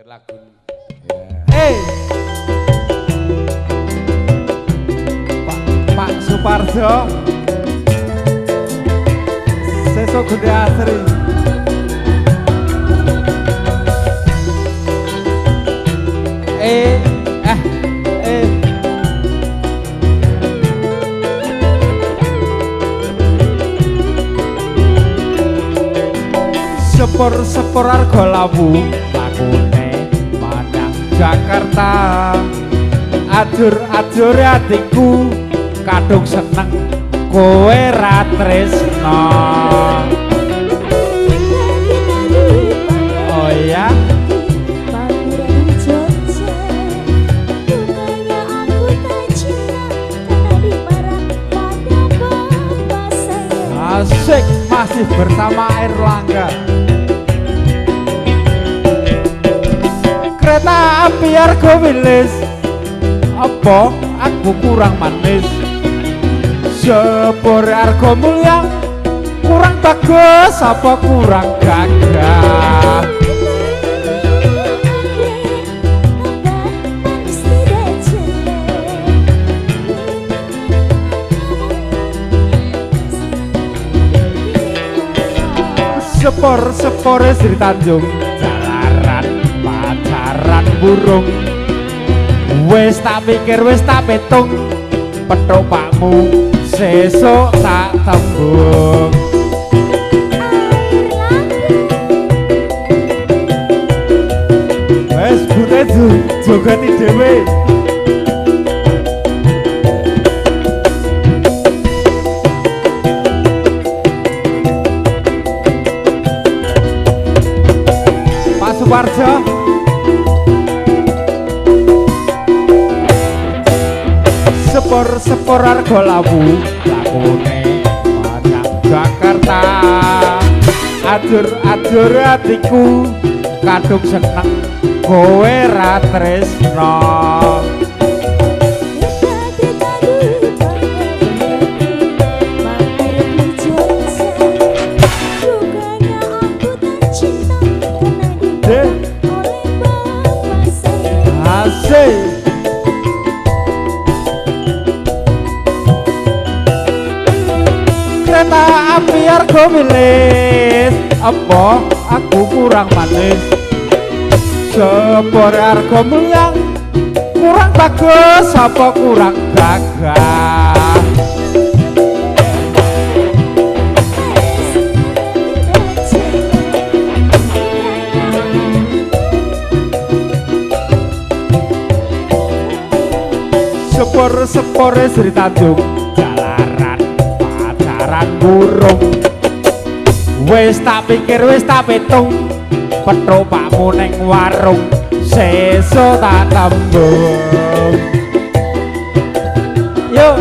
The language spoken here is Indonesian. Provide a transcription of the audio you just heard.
lagu. Pak Suparjo sesuk Gede Asri. Sepur arga lawu lakune manang Jakarta. Ajur atiku kadung seneng kowe ra tresno. Oh ya asik masih bersama Erlangga. Kereta api argo wilis, apa aku kurang manis? Sepur argo mulia, kurang bagus apa kurang gagah? Sepur Sri Tanjung jalaran pacaran burung. Wis tak pikir wis tak petung, petopakmu sesuk tak tembung. Wis bute jogani dhewe. Suparjo sepur arga lawu lakune manang Jakarta. Ajur atiku kadung seneng kowe ra tresno. Kereta api argo wilis, apa aku kurang manis? Sepur argo mulia, kurang bagus apa kurang gagah? Sepur Sri Tanjung jalaran pacaran burung. Wis tak pikir wis tak petung, petopakmu ning warung sesuk tak tembung. Yo